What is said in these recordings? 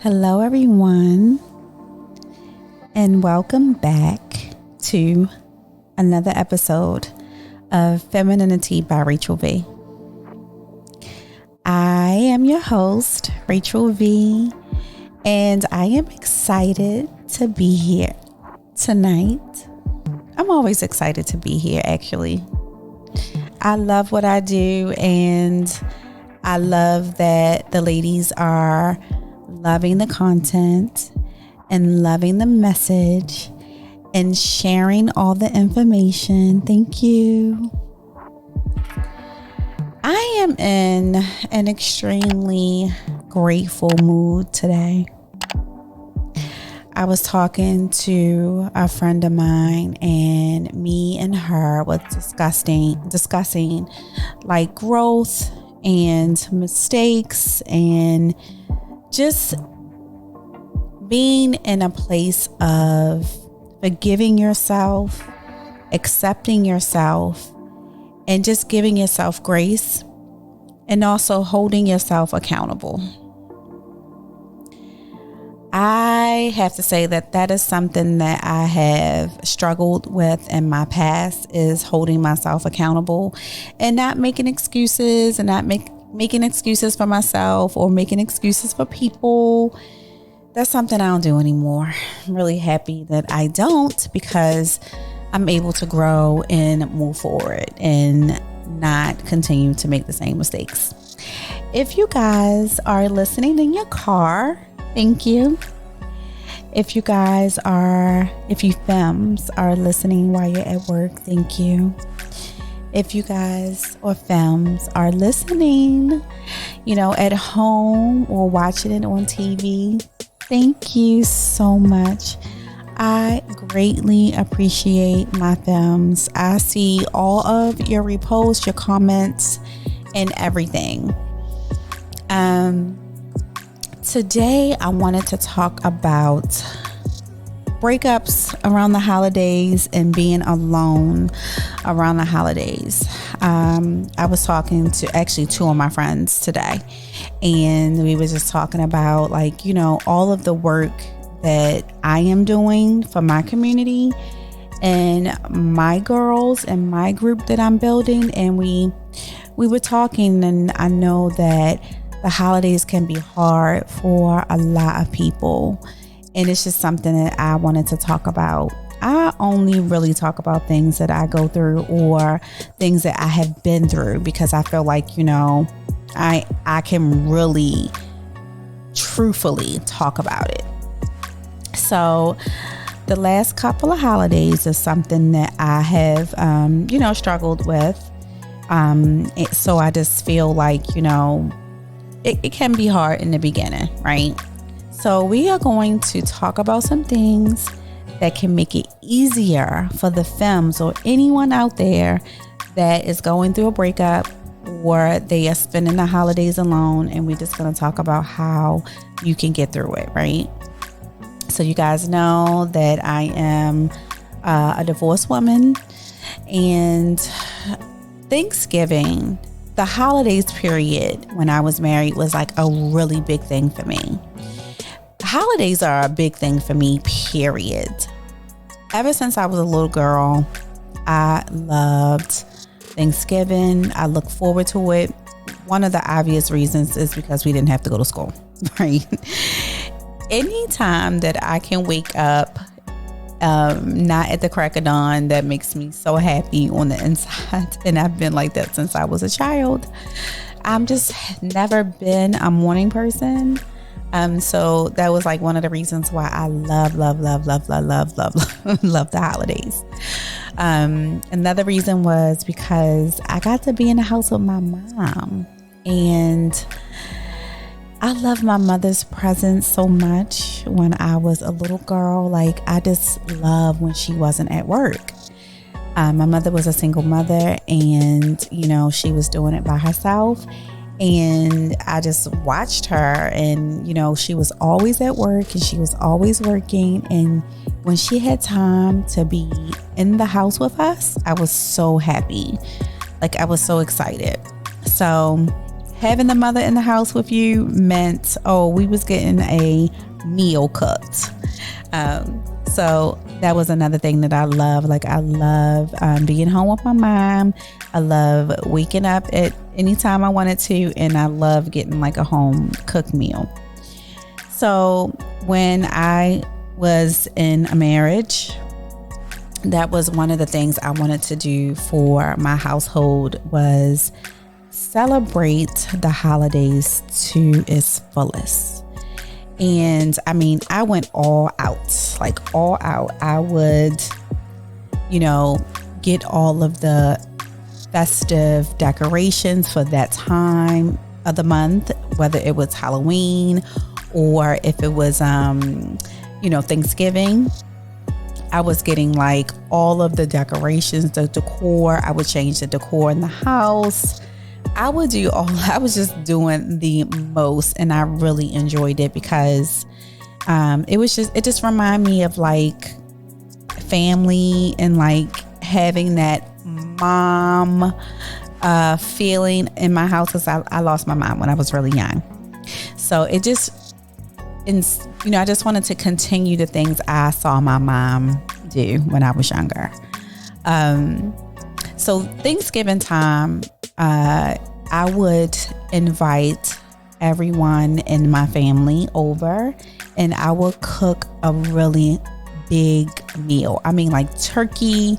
Hello, everyone, and welcome back to another episode of Femininity by Rachel V. I am your host, Rachel V, and I am excited to be here tonight. I'm always excited to be here, actually. I love what I do, and I love that the ladies are loving the content and loving the message and sharing all the information. Thank you. I am in an extremely grateful mood today. I was talking to a friend of mine, and me and her was discussing like growth and mistakes and just being in a place of forgiving yourself, accepting yourself, and just giving yourself grace, and also holding yourself accountable. I have to say that is something that I have struggled with in my past, is holding myself accountable and not making excuses and not making excuses for myself or making excuses for people. That's something I don't do anymore. I'm really happy that I don't, because I'm able to grow and move forward and not continue to make the same mistakes. If you guys are listening in your car, thank you. If you femmes are listening while you're at work, thank you. If you guys or femmes are listening, at home or watching it on TV, thank you so much. I greatly appreciate my femmes. I see all of your reposts, your comments, and everything. Today I wanted to talk about breakups around the holidays and being alone around the holidays. I was talking to actually two of my friends today, and we were just talking about all of the work that I am doing for my community and my girls and my group that I'm building. And we were talking, and I know that the holidays can be hard for a lot of people. And it's just something that I wanted to talk about. I only really talk about things that I go through or things that I have been through, because I feel like, I can really truthfully talk about it. So the last couple of holidays is something that I have, struggled with. So I just feel like, it can be hard in the beginning, right? So we are going to talk about some things that can make it easier for the femmes or anyone out there that is going through a breakup or they are spending the holidays alone. And we're just going to talk about how you can get through it, right? So you guys know that I am a divorced woman, and Thanksgiving, the holidays period when I was married, was like a really big thing for me. Holidays are a big thing for me, period. Ever since I was a little girl, I loved Thanksgiving. I look forward to it. One of the obvious reasons is because we didn't have to go to school, right? Anytime that I can wake up, not at the crack of dawn, that makes me so happy on the inside. And I've been like that since I was a child. I'm just never been a morning person. So that was like one of the reasons why I love the holidays. Another reason was because I got to be in the house with my mom, and I love my mother's presence so much when I was a little girl. Like, I just love when she wasn't at work. My mother was a single mother, and, she was doing it by herself. And I just watched her, and, she was always at work and she was always working. And when she had time to be in the house with us, I was so happy. Like, I was so excited. So having the mother in the house with you meant, we was getting a meal cooked. So that was another thing that I love. Like, I love being home with my mom. I love waking up at any time I wanted to, and I love getting like a home cooked meal. So when I was in a marriage, that was one of the things I wanted to do for my household, was celebrate the holidays to its fullest. And I mean, I went all out, like all out. I would, get all of the festive decorations for that time of the month, whether it was Halloween or if it was, Thanksgiving. I was getting like all of the decorations, the decor. I would change the decor in the house. I was just doing the most, and I really enjoyed it because it just reminded me of like family and like having that mom feeling in my house, because I lost my mom when I was really young. So it just, I just wanted to continue the things I saw my mom do when I was younger. So Thanksgiving time, I would invite everyone in my family over, and I would cook a really big meal. I mean, like turkey,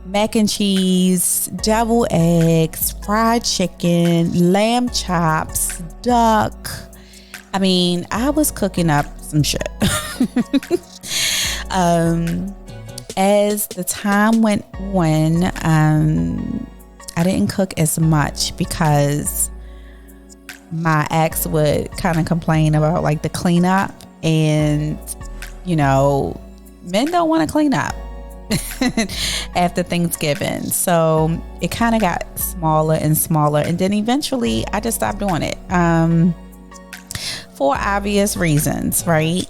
mac and cheese, deviled eggs, fried chicken, lamb chops, duck. I mean, I was cooking up some shit. As the time went on, I didn't cook as much because my ex would kind of complain about like the cleanup, and men don't want to clean up after Thanksgiving. So it kind of got smaller and smaller, and then eventually I just stopped doing it for obvious reasons, right?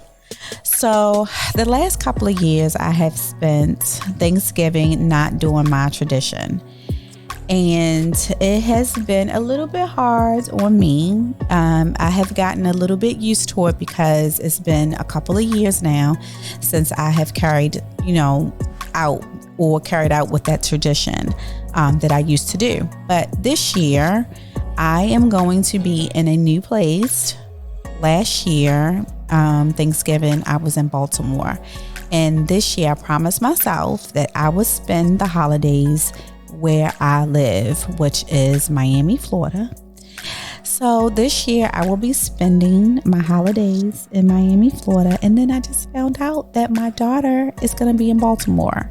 So the last couple of years I have spent Thanksgiving not doing my tradition. And it has been a little bit hard on me. I have gotten a little bit used to it because it's been a couple of years now since I have carried out with that tradition that I used to do. But this year, I am going to be in a new place. Last year, Thanksgiving, I was in Baltimore. And this year, I promised myself that I would spend the holidays where I live, which is Miami, Florida. So this year I will be spending my holidays in Miami, Florida. And then I just found out that my daughter is going to be in Baltimore.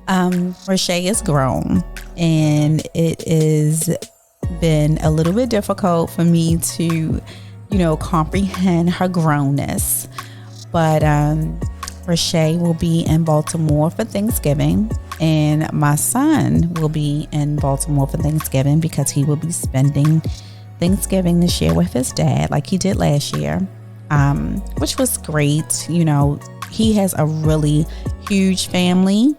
Rochelle is grown, and it has been a little bit difficult for me to, comprehend her grownness. But Rochelle will be in Baltimore for Thanksgiving, and my son will be in Baltimore for Thanksgiving because he will be spending Thanksgiving this year with his dad like he did last year, which was great. He has a really huge family,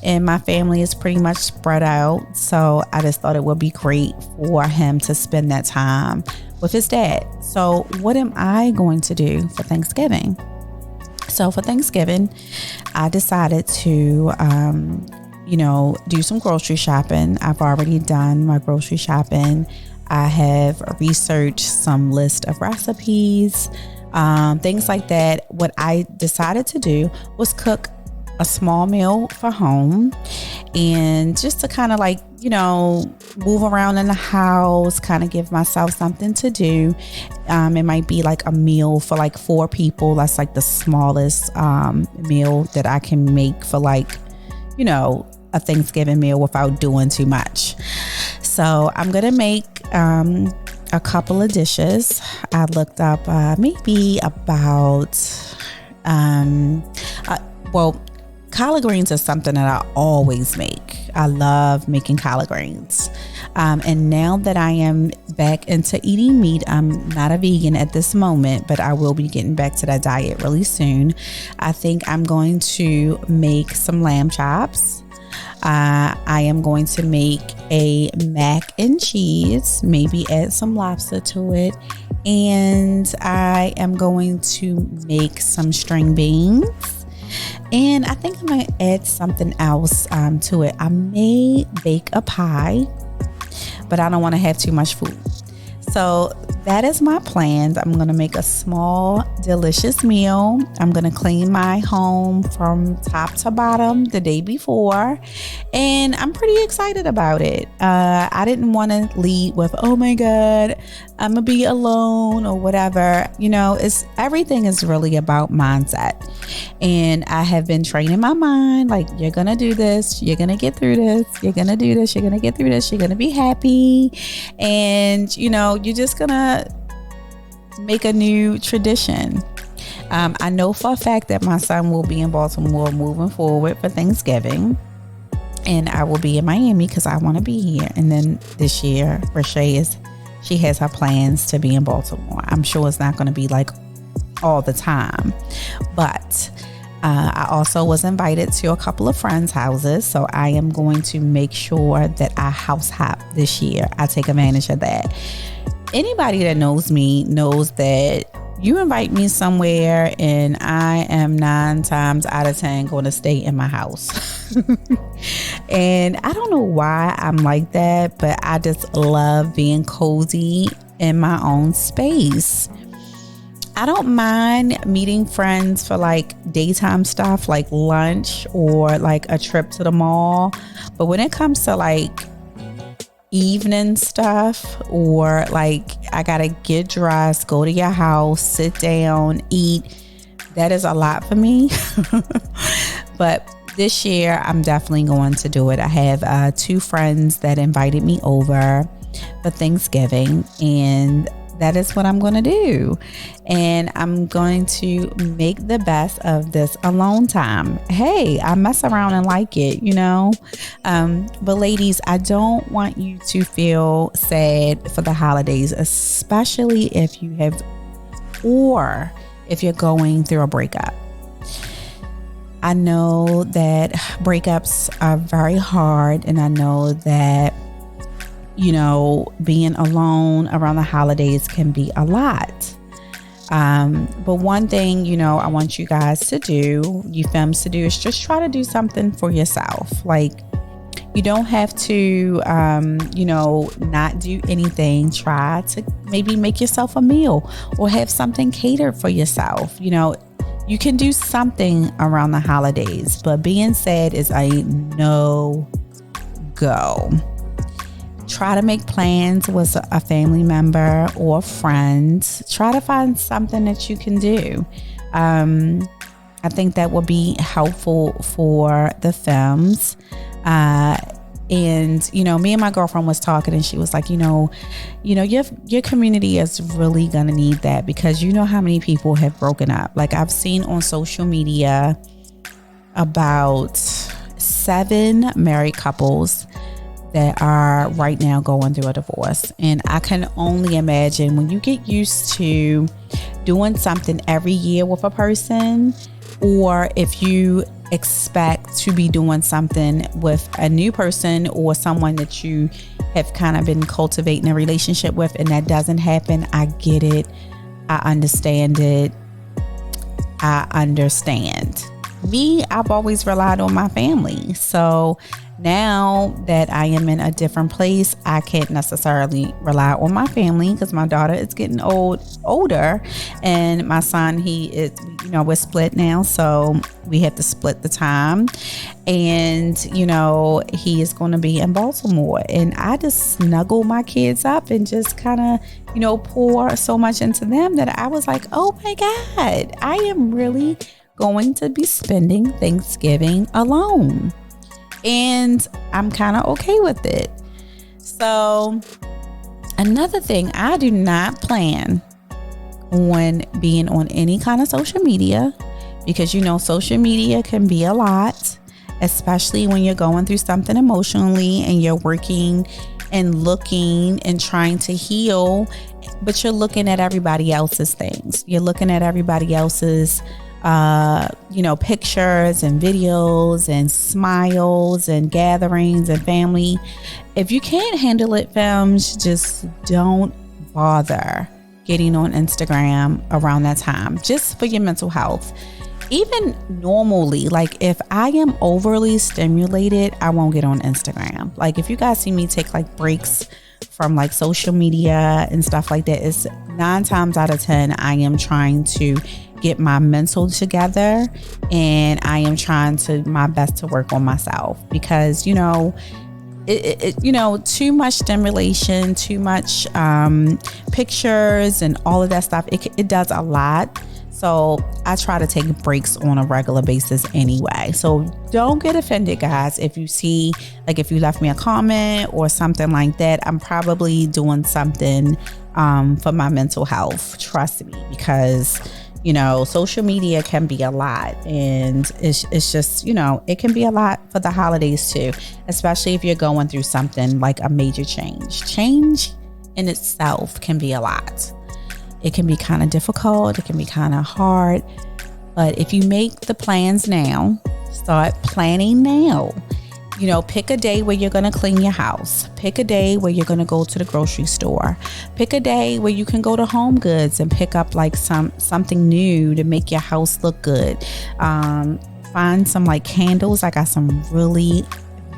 and my family is pretty much spread out. So I just thought it would be great for him to spend that time with his dad. So what am I going to do for Thanksgiving? So for Thanksgiving, I decided to, do some grocery shopping. I've already done my grocery shopping. I have researched some list of recipes, things like that. What I decided to do was cook a small meal for home, and just to kind of like, move around in the house, kind of give myself something to do. It might be like a meal for like 4 people. That's like the smallest meal that I can make for like, a Thanksgiving meal without doing too much. So I'm going to make a couple of dishes. I looked up maybe about, collard greens is something that I always make. I love making collard greens. And now that I am back into eating meat, I'm not a vegan at this moment, but I will be getting back to that diet really soon. I think I'm going to make some lamb chops. I am going to make a mac and cheese, maybe add some lobster to it. And I am going to make some string beans. And I think I'm going to add something else to it. I may bake a pie, but I don't want to have too much food. So that is my plans. I'm going to make a small, delicious meal. I'm going to clean my home from top to bottom the day before. And I'm pretty excited about it. I didn't want to lead with, oh my God, I'm going to be alone or whatever. Everything is really about mindset. And I have been training my mind, like, you're going to do this. You're going to get through this. You're going to do this. You're going to get through this. You're going to be happy. And, you're just going to make a new tradition. I know for a fact that my son will be in Baltimore moving forward for Thanksgiving. And I will be in Miami because I want to be here. And then this year, she has her plans to be in Baltimore. I'm sure it's not going to be like all the time. But I also was invited to a couple of friends' houses. So I am going to make sure that I house hop this year. I take advantage of that. Anybody that knows me knows that you invite me somewhere and I am 9 times out of 10 going to stay in my house. And I don't know why I'm like that, but I just love being cozy in my own space. I don't mind meeting friends for like daytime stuff like lunch or like a trip to the mall. But when it comes to like evening stuff, or like I gotta get dressed, go to your house, sit down, eat, that is a lot for me. But this year I'm definitely going to do it. I have 2 friends that invited me over for Thanksgiving, and that is what I'm going to do. And I'm going to make the best of this alone time. Hey, I mess around and like it, But ladies, I don't want you to feel sad for the holidays, especially if you have, or if you're going through a breakup. I know that breakups are very hard, and I know that being alone around the holidays can be a lot. But one thing, I want you guys to do, you femmes to do, is just try to do something for yourself. Like, you don't have to, not do anything. Try to maybe make yourself a meal or have something catered for yourself. You can do something around the holidays, but being sad is a no-go. Try to make plans with a family member or friend. Try to find something that you can do. I think that will be helpful for the femmes. And, me and my girlfriend was talking, and she was like, your community is really going to need that, because how many people have broken up. Like, I've seen on social media about 7 married couples that are right now going through a divorce. And I can only imagine when you get used to doing something every year with a person, or if you expect to be doing something with a new person or someone that you have kind of been cultivating a relationship with, and that doesn't happen. I get it. I understand it. I understand. Me, I've always relied on my family. So now that I am in a different place, I can't necessarily rely on my family, because my daughter is getting older, and my son, he is, we're split now, so we have to split the time. And he is going to be in Baltimore, and I just snuggle my kids up and just kind of pour so much into them that I was like, oh my God, I am really going to be spending Thanksgiving alone. And I'm kind of okay with it. So another thing, I do not plan on being on any kind of social media, because social media can be a lot, especially when you're going through something emotionally and you're working and looking and trying to heal, but you're looking at everybody else's things. You're looking at everybody else's pictures and videos and smiles and gatherings and family. If you can't handle it, films, just don't bother getting on Instagram around that time, just for your mental health. Even normally, like if I am overly stimulated, I won't get on Instagram. Like if you guys see me take like breaks from like social media and stuff like that, it's 9 times out of 10 I am trying to get my mental together, and I am trying to my best to work on myself, because too much stimulation, too much pictures and all of that stuff, it does a lot. So I try to take breaks on a regular basis anyway. So don't get offended, guys. If you see, like if you left me a comment or something like that, I'm probably doing something for my mental health. Trust me, because social media can be a lot, and it's just, it can be a lot for the holidays too, especially if you're going through something like a major change. Change in itself can be a lot. It can be kind of difficult. It can be kind of hard. But if you make the plans now, start planning now. Pick a day where you're going to clean your house. Pick a day where you're going to go to the grocery store. Pick a day where you can go to Home Goods and pick up like something new to make your house look good. Find some like candles. I got some really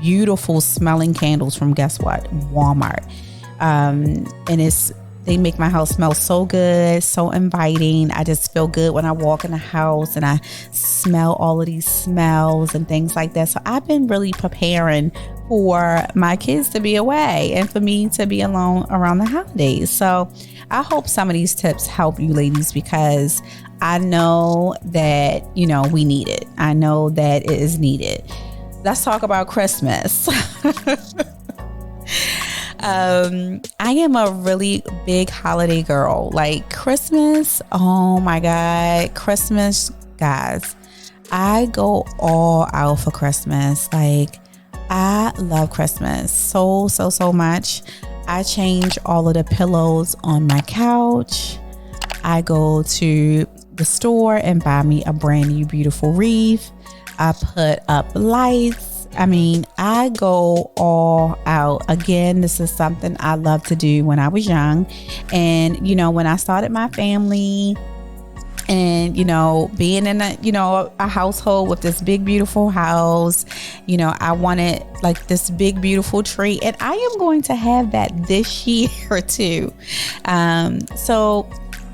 beautiful smelling candles from, guess what? Walmart. And they make my house smell so good, so inviting. I just feel good when I walk in the house and I smell all of these smells and things like that. So I've been really preparing for my kids to be away and for me to be alone around the holidays. So I hope some of these tips help you ladies, because I know that, we need it. I know that it is needed. Let's talk about Christmas. I am a really big holiday girl. Like Christmas, oh my God, Christmas, guys, I go all out for Christmas. Like I love Christmas so much. I change all of the pillows on my couch. I go to the store and buy me a brand new beautiful wreath. I put up lights. I mean, I go all out. Again, this is something I loved to do when I was young. And, when I started my family and, being in a household with this big, beautiful house, I wanted like this big, beautiful tree. And I am going to have that this year too. So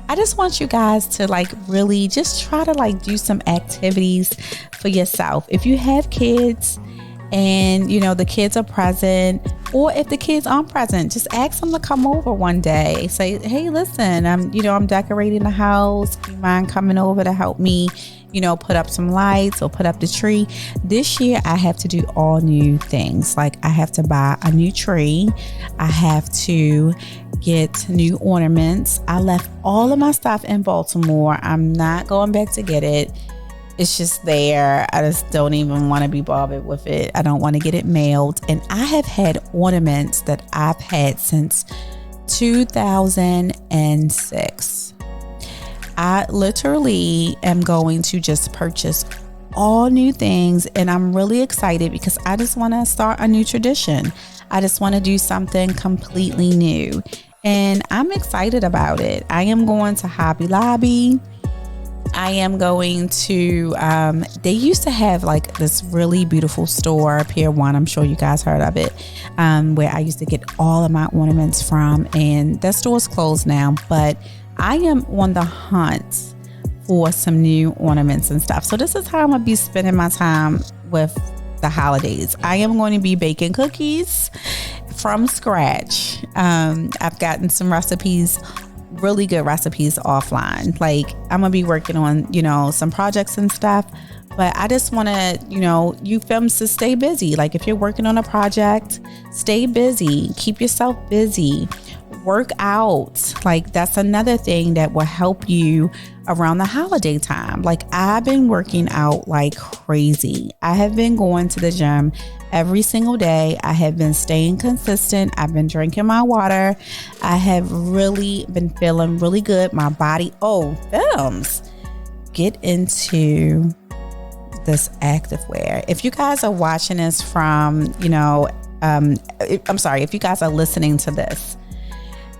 I just want you guys to like really just try to like do some activities for yourself. If you have kids, and the kids are present, or if the kids aren't present, just ask them to come over one day. Say, hey, listen, I'm decorating the house. Do you mind coming over to help me, put up some lights or put up the tree? This year I have to do all new things. Like I have to buy a new tree. I have to get new ornaments. I left all of my stuff in Baltimore. I'm not going back to get it. It's just there. I just don't even want to be bothered with it. I don't want to get it mailed. And I have had ornaments that I've had since 2006. I literally am going to just purchase all new things, and I'm really excited because I just want to start a new tradition. I just want to do something completely new, and I'm excited about it. I am going to Hobby Lobby. I am going to, they used to have like this really beautiful store, Pier 1. I'm sure you guys heard of it, where I used to get all of my ornaments from, and that store's closed now, but I am on the hunt for some new ornaments and stuff. So this is how I'm going to be spending my time with the holidays. I am going to be baking cookies from scratch. I've gotten some recipes, really good recipes offline. Like I'm gonna be working on, some projects and stuff, but I just want to, you films to stay busy. Like if you're working on a project, stay busy, keep yourself busy, work out. Like that's another thing that will help you around the holiday time. Like I've been working out like crazy. I have been going to the gym every single day. I have been staying consistent. I've been drinking my water. I have really been feeling really good. My body, films. get into this activewear. If you guys are watching this from, if you guys are listening to this,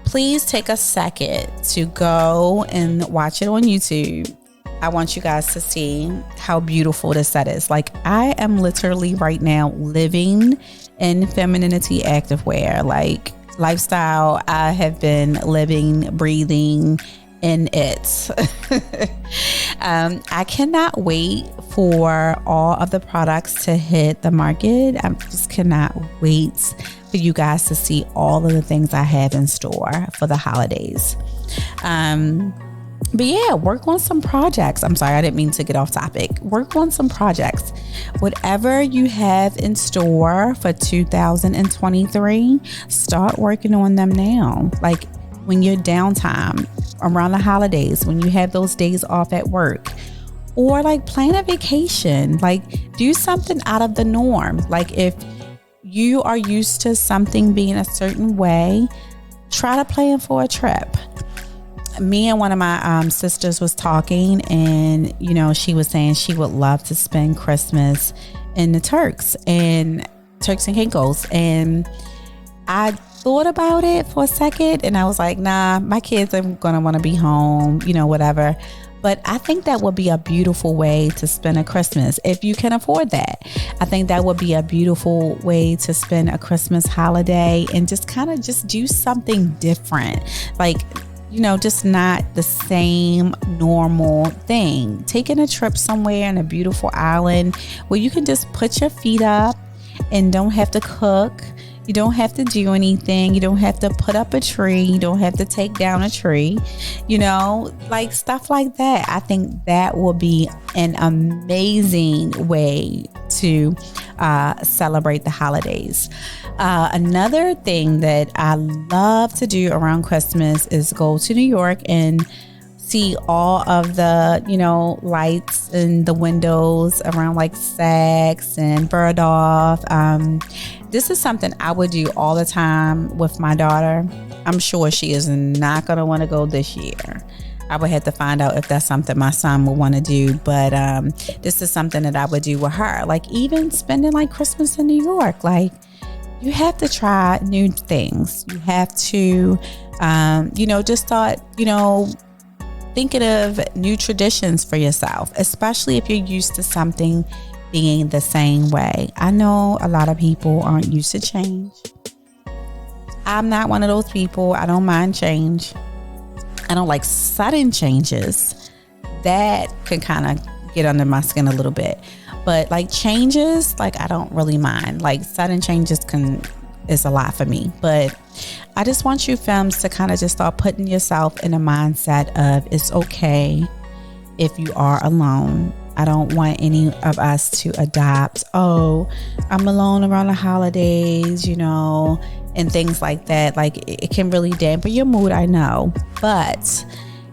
please take a second to go and watch it on YouTube. I want you guys to see how beautiful this set is. Like, I am literally right now living in Femininity activewear, like lifestyle. I have been living, breathing in it. I cannot wait for all of the products to hit the market. I just cannot wait for you guys to see all of the things I have in store for the holidays. But yeah, work on some projects. I'm sorry, I didn't mean to get off topic. Work on some projects. Whatever you have in store for 2023, start working on them now. Like, when you're downtime around the holidays, when you have those days off at work, or like plan a vacation, like do something out of the norm. Like, if you are used to something being a certain way, try to plan for a trip. Me and one of my sisters was talking, and she was saying she would love to spend Christmas in the Turks and Caicos, and I thought about it for a second, and I was like, nah, my kids are gonna want to be home, whatever. But I think that would be a beautiful way to spend a Christmas if you can afford that. I think that would be a beautiful way to spend a Christmas holiday, and just kind of just do something different. Like, just not the same normal thing. Taking a trip somewhere in a beautiful island where you can just put your feet up and don't have to cook. You don't have to do anything. You don't have to put up a tree. You don't have to take down a tree, like stuff like that. I think that will be an amazing way to celebrate the holidays. Another thing that I love to do around Christmas is go to New York and see all of the, lights in the windows around like Saks and Bergdorf. This is something I would do all the time with my daughter. I'm sure she is not going to want to go this year. I would have to find out if that's something my son would want to do. But this is something that I would do with her. Like, even spending like Christmas in New York, like, you have to try new things. You have to, just start, thinking of new traditions for yourself, especially if you're used to something being the same way. I know a lot of people aren't used to change. I'm not one of those people. I don't mind change. I don't like sudden changes. That can kind of get under my skin a little bit. But like changes, like I don't really mind. Like sudden changes is a lot for me. But I just want you femmes to kind of just start putting yourself in a mindset of it's okay if you are alone. I don't want any of us to adopt, oh, I'm alone around the holidays, and things like that. Like it can really dampen your mood, I know. But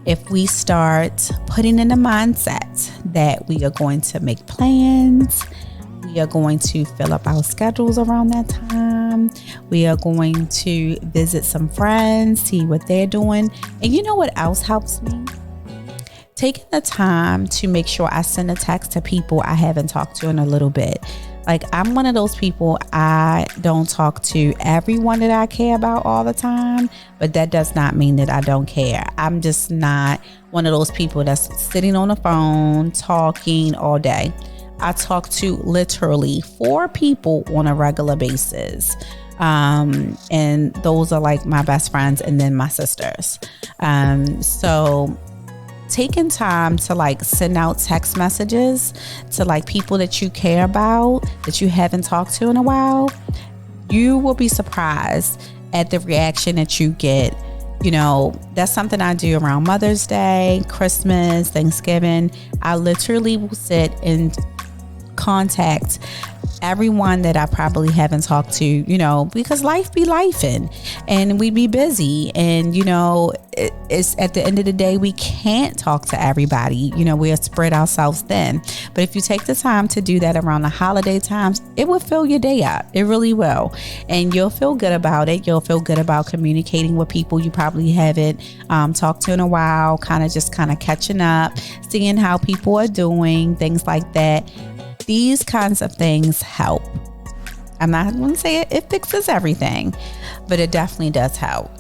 if we start putting in the mindset that we are going to make plans, we are going to fill up our schedules around that time, we are going to visit some friends, see what they're doing. And you know what else helps me? Taking the time to make sure I send a text to people I haven't talked to in a little bit. Like, I'm one of those people, I don't talk to everyone that I care about all the time, but that does not mean that I don't care. I'm just not one of those people that's sitting on the phone talking all day. I talk to literally 4 people on a regular basis. And those are like my best friends and then my sisters. So taking time to like send out text messages to like people that you care about, that you haven't talked to in a while, you will be surprised at the reaction that you get. That's something I do around Mother's Day, Christmas, Thanksgiving. I literally will sit and contact everyone that I probably haven't talked to, because life be lifing and we be busy, and it's at the end of the day, we can't talk to everybody. We'll spread ourselves thin. But if you take the time to do that around the holiday times, it will fill your day up. It really will. And you'll feel good about it. You'll feel good about communicating with people you probably haven't talked to in a while, kind of catching up, seeing how people are doing, things like that. These kinds of things help. I'm not going to say it fixes everything, but it definitely does help.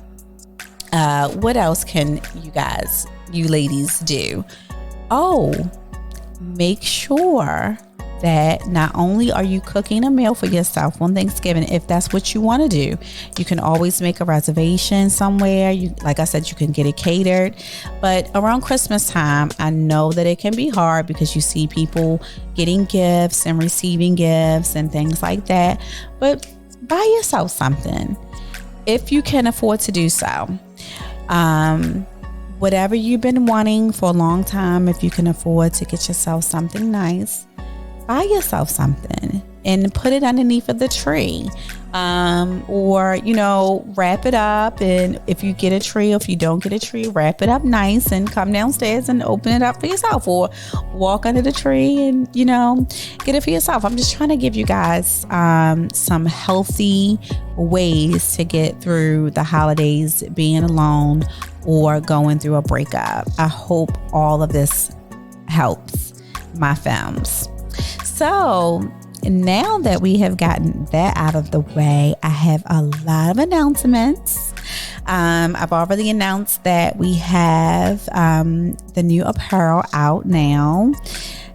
What else can you ladies do? Make sure that not only are you cooking a meal for yourself on Thanksgiving, if that's what you want to do, you can always make a reservation somewhere. Like I said, you can get it catered. But around Christmas time, I know that it can be hard because you see people getting gifts and receiving gifts and things like that. But buy yourself something if you can afford to do so. Whatever you've been wanting for a long time, if you can afford to get yourself something nice, buy yourself something and put it underneath of the tree, or wrap it up. And if you get a tree, or if you don't get a tree, wrap it up nice and come downstairs and open it up for yourself, or walk under the tree and get it for yourself. I'm just trying to give you guys some healthy ways to get through the holidays being alone or going through a breakup. I hope all of this helps my femmes. So now that we have gotten that out of the way, I have a lot of announcements. I've already announced that we have the new apparel out now.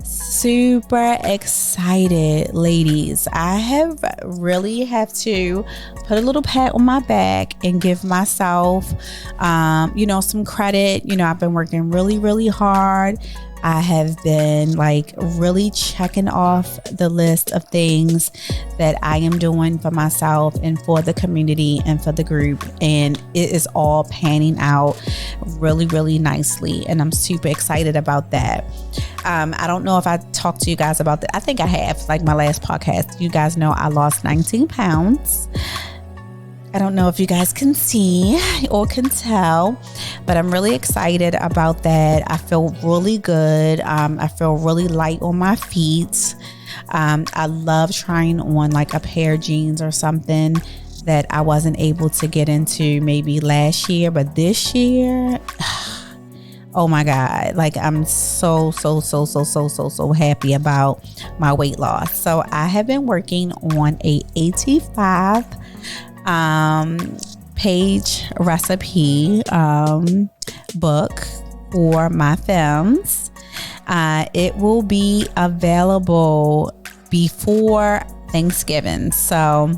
Super excited, ladies. I really have to put a little pat on my back and give myself, some credit. I've been working really, really hard. I have been really checking off the list of things that I am doing for myself and for the community and for the group. And it is all panning out really, really nicely. And I'm super excited about that. I don't know if I talked to you guys about that. I think I have, my last podcast. You guys know I lost 19 pounds. I don't know if you guys can see or can tell, but I'm really excited about that. I feel really good. I feel really light on my feet. I love trying on a pair of jeans or something that I wasn't able to get into maybe last year, but this year, oh my God, I'm so happy about my weight loss. So I have been working on a 85 page recipe book for my femmes. It will be available before Thanksgiving, so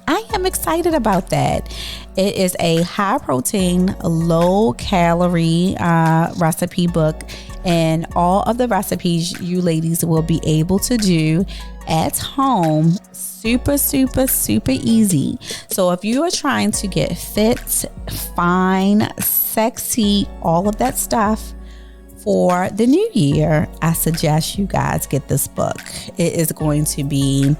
I am excited about that. It is a high protein, low calorie recipe book, and all of the recipes you ladies will be able to do at home. Super easy. So if you are trying to get fit, fine, sexy, all of that stuff for the new year, I suggest you guys get this book. It is going to be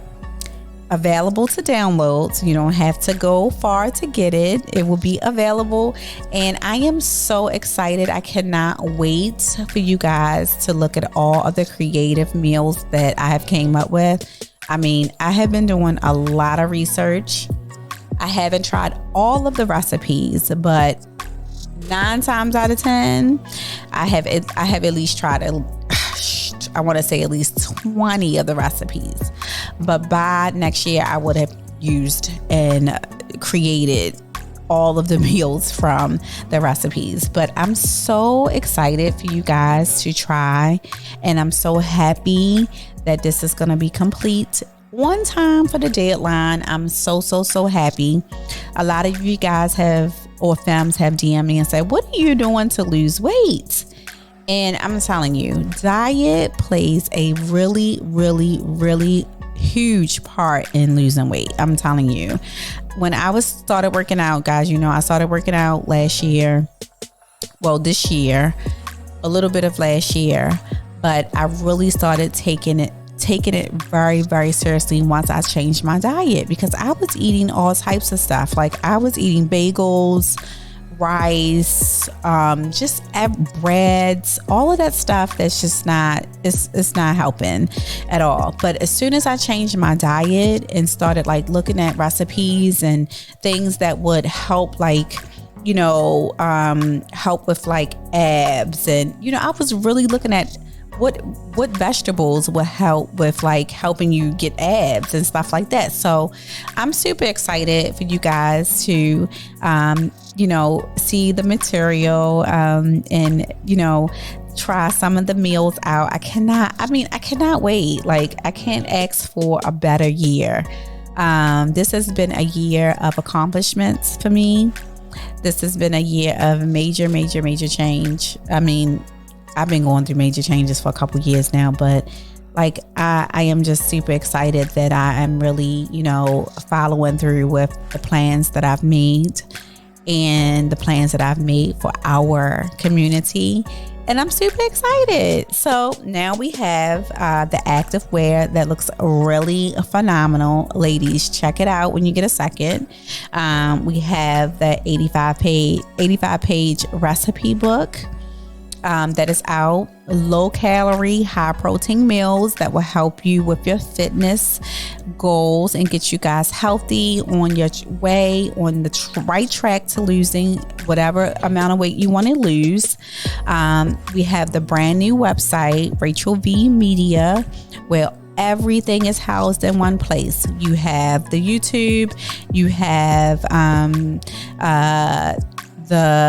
available to download, so you don't have to go far to get it. It will be available, and I am so excited. I cannot wait for you guys to look at all of the creative meals that I have came up with. I have been doing a lot of research. I haven't tried all of the recipes, but 9 times out of 10, I have at least tried I want to say at least 20 of the recipes. But by next year, I would have used and created all of the meals from the recipes. But I'm so excited for you guys to try, and I'm so happy that this is going to be complete one time for the deadline. I'm so happy. A lot of you guys femmes have DM'd me and said, what are you doing to lose weight? And I'm telling you, diet plays a really, really, really huge part in losing weight. I'm telling you, when I started working out, guys, I started working out last year. Well, this year, a little bit of last year, but I really started taking taken it very, very seriously once I changed my diet, because I was eating all types of stuff. Like I was eating bagels, rice, just breads, all of that stuff that's just not, it's not helping at all. But as soon as I changed my diet and started like looking at recipes and things that would help, like, help with like abs, and I was really looking at what vegetables would help with like helping you get abs and stuff like that. So I'm super excited for you guys to see the material and try some of the meals out. I cannot wait. Like, I can't ask for a better year. This has been a year of accomplishments for me. This has been a year of major change. I've been going through major changes for a couple years now, but like I am just super excited that I am really, following through with the plans that I've made and the plans that I've made for our community. And I'm super excited. So now we have the active wear that looks really phenomenal. Ladies, check it out when you get a second. We have the 85 page recipe book that is out. Low calorie, high protein meals that will help you with your fitness goals and get you guys healthy on your way, on the right track to losing whatever amount of weight you want to lose. We have the brand new website, Rachel V Media, where everything is housed in one place. You have the YouTube, you have the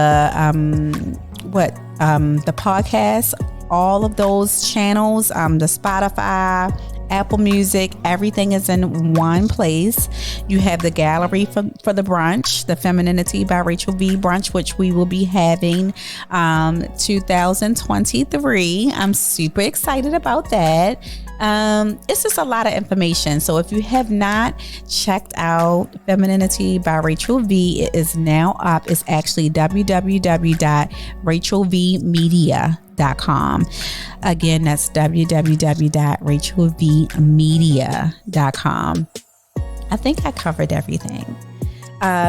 podcast, all of those channels, the Spotify, Apple Music, everything is in one place. You have the gallery for the brunch, the Femininity by Rachel V brunch, which we will be having 2023. I'm super excited about that. It's just a lot of information. So if you have not checked out Femininity by Rachel V, it is now up. It's actually www.rachelvmedia.com. Again, that's www.rachelvmedia.com. I think I covered everything.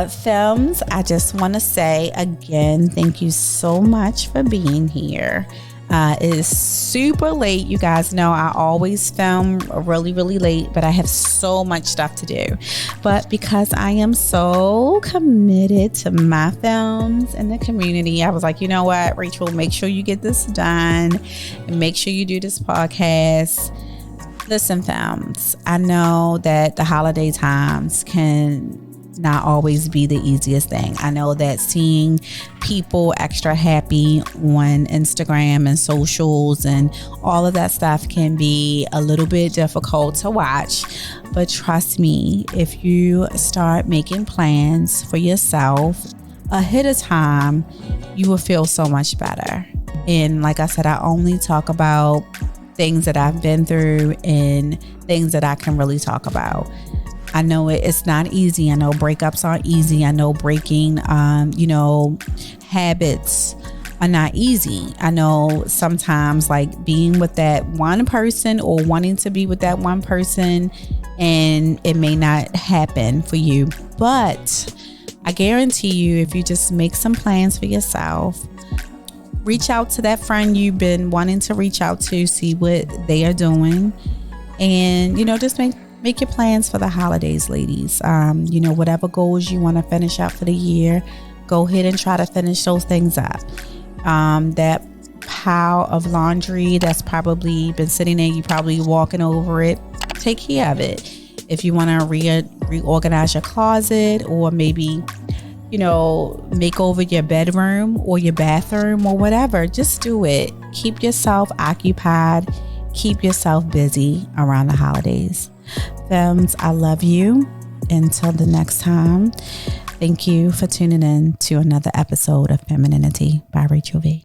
Films, I just want to say again, thank you so much for being here. It is super late. You guys know I always film really late, but I have so much stuff to do. But because I am so committed to my films and the community, I was like, you know what, Rachel, make sure you get this done and make sure you do this podcast. Listen, films, I know that the holiday times can not always be the easiest thing. I know that seeing people extra happy on Instagram and socials and all of that stuff can be a little bit difficult to watch. But trust me, if you start making plans for yourself ahead of time, you will feel so much better. And like I said, I only talk about things that I've been through and things that I can really talk about. I know it's not easy. I know breakups aren't easy. I know breaking, habits are not easy. I know sometimes like being with that one person or wanting to be with that one person, and it may not happen for you. But I guarantee you, if you just make some plans for yourself, reach out to that friend you've been wanting to reach out to, see what they are doing, and, just make your plans for the holidays, ladies. Whatever goals you want to finish out for the year, go ahead and try to finish those things up. That pile of laundry that's probably been sitting there, you probably walking over it, take care of it. If you want to reorganize your closet, or maybe, make over your bedroom or your bathroom or whatever, just do it. Keep yourself occupied. Keep yourself busy around the holidays. Femmes, I love you. Until the next time, thank you for tuning in to another episode of Femininity by Rachel V.